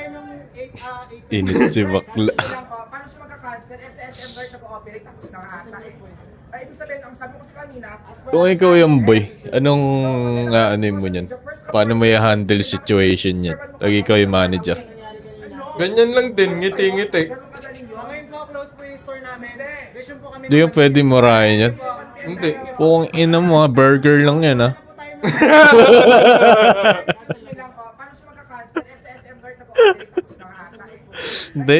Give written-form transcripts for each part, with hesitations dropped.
ng 8 Init si bakla. Paano siya magka-cancel? SSM guard nag-ooperate tapos nakahasta eh. Ay, ibig sabihin, ang sabi ko kasi kanina, Kung ikaw yung boy, anong aanin mo niyan? Paano mo i-handle situation niyan? Pag ikaw yung manager. Ganyan lang din, ngiti-ngiti. Ngayon po, close po yung store namin. Resume po kami Di yung pwede murahin yan? Hindi. Kung ina mo, burger lang yan ha. Paano siya magka-cancel? SSM guard nag-ooperate tapos nakahasta eh.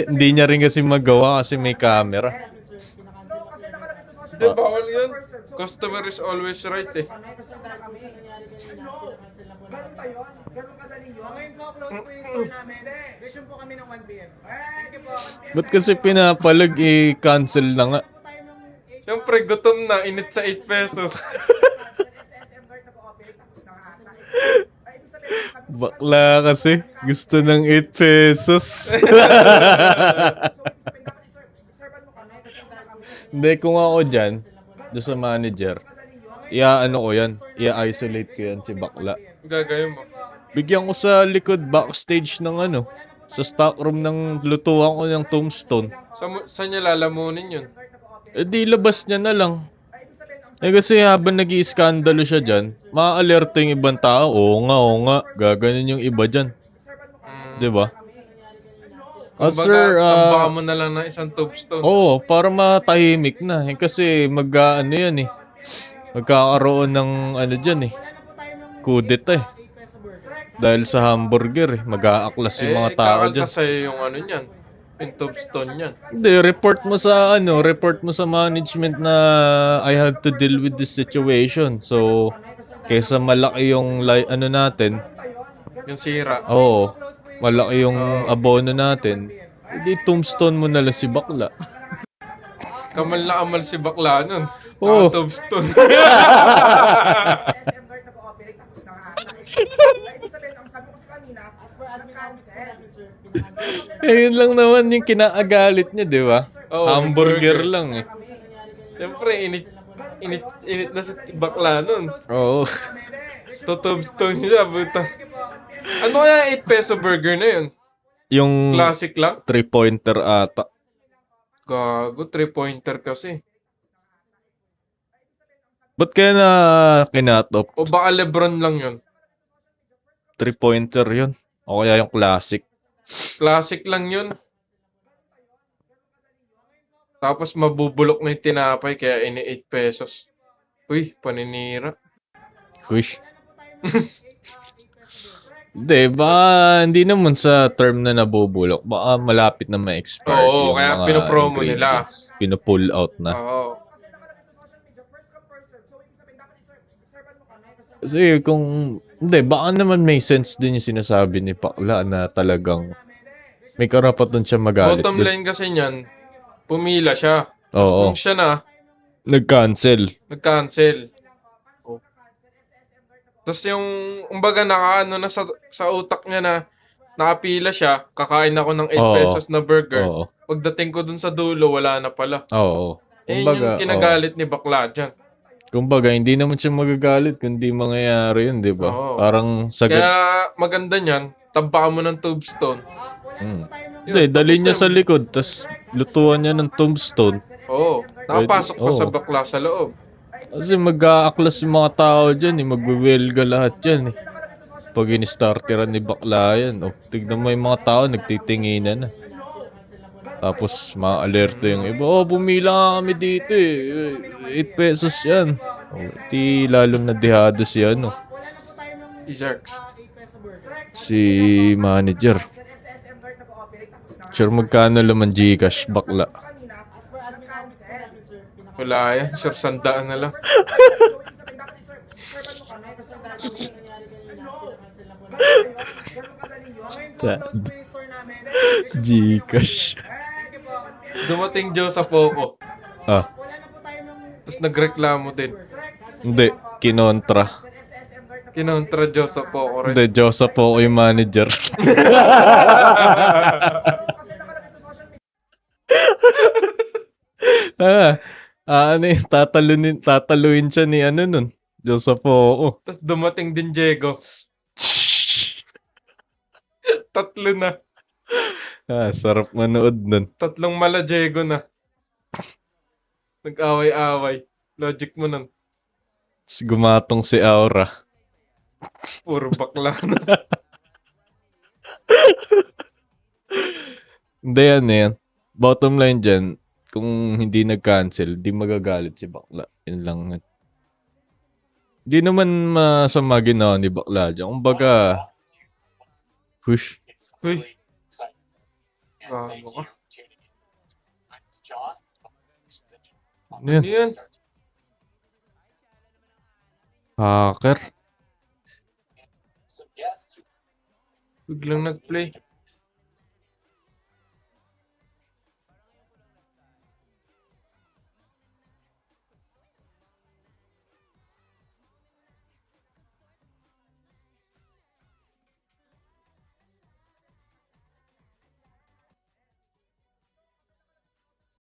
Hindi niya rin kasi magawa kasi may camera. Hindi, bawal yan. Customer is always right eh. Ganun ba yun? Ganun kadali yun? Ngayon po, close po yung store namin. Resume po kami ng 1 p.m. Thank you po. Ba't kasi pinapalag i-cancel na nga? Siyempre, gutom na, init sa 8 pesos. SSM guard nag-ooperate tapos nakahasta eh. Ay, ibig sabihin, sabi ko Bakla kasi. Gusto ng 8 pesos. Hindi, kung ako dyan, doon sa manager, ano ko yan, i-isolate ko yan si bakla. Gagawin mo. Bigyan ko sa likod backstage ng sa stockroom ng lutuan ko ng tombstone. Saan niya lalamunin yun? Eh di labas niya na lang. Eh kasi habang nag-i-skandalo siya dyan, ma-alerto yung ibang tao. Oo nga, gaganin yung iba dyan. Diba? Sir, tambakan mo na lang ng isang tombstone. oo, para matahimik na. Eh, kasi yan eh. Magkakaroon ng dyan eh. Kudeta eh. Dahil sa hamburger eh. Mag-aaklas yung mga tao dyan. Kakaltas sa'yo yung niyan. Yung tombstone niyan. Hindi, report mo sa management na I have to deal with this situation. So, kaysa malaki yung natin, Yung sira. oo, malaki yung abono natin, hindi tombstone mo na lang si bakla. Kamal na kamal si bakla nun. Oo. Tombstone. SSM guard nag-ooperate tapos nakahasta eh. Ay, ibig sabihin, ang sabi ko kasi kanina, nag-cancel. Eh, yun lang naman yung kinaagalit niya, di ba? Oo, Hamburger burger. lang eh. Siyempre, init na si bakla nun. Oo. Tombstone siya, buta. Ano kaya 8 peso burger na yun? Yung Classic lang? 3-pointer ata. Gago, 3-pointer kasi. Ba't kaya na kinatop? O baka Lebron lang yun. 3-pointer yun. O kaya yung classic. Classic lang yun. Tapos mabubulok na yung tinapay kaya ini 8 pesos. Uy, paninira. Hush. Hindi naman sa term na nabubulok. Baka malapit na ma-expire Oo, yung kaya mga pinopromo nila. ingredients. Pino-pull out na. Oo. Kasi baka naman may sense din yung sinasabi ni Pakla na talagang may karapatan siya magalit. Bottom line kasi niyan, pumila siya. Tapos Oo. nung siya na, Nag-cancel. nag-cancel. Tapos yung, umbaga nakaano na sa utak niya na nakapila siya, kakain ako ng 8 Oo. pesos na burger. Oo. Pagdating ko dun sa dulo, wala na pala. Oo. Eh, yun yung kinagalit ni bakla dyan. Kumbaga, hindi naman siya magagalit kundi mangyayari yun, di ba? Oo. Parang sagad. Kaya maganda niyan, tampakan mo ng tombstone. Hindi, dali niya sa likod, tas lutuan niya ng tombstone. Oo. Nakapasok pa sa Oo. bakla sa loob. Kasi mag-aaklas yung mga tao dyan eh. Magbe-welga lahat dyan eh. Pag in-starteran ni bakla yan. Oh, tignan mo yung mga tao, nagtitinginan na. Tapos ma-alerto yung iba. Oh, bumila nga kami dito eh. 8 pesos yan. Oh, di lalong nadihado si Izarks. si manager. Sure, magkano laman Gcash, bakla? Wala yan. Sure, sandaan na lang. Gcash. Dumating Joe sa Poco. Ah, Tapos nagreklamo din. hindi. Kinontra. Kinontra Joe sa Poco rin. Hindi, Joseph po yung manager. Tataluin siya ni nun. Joseph po. Tapos dumating din Diego. Tatlo na. Sarap manood nun. Tatlong Malajego na. Nag-away-away. Logic mo nun. Tapos gumatong si Aura. Puro bakla na. Hindi yan. Bottom line dyan, kung hindi nag-cancel, di magagalit si bakla. Yun lang. Di naman masama ginawa ni bakla dyan. Kumbaga, hush. Uy. Gago ka. Ano yan? Ano yan? Hacker. Biglang nag-play.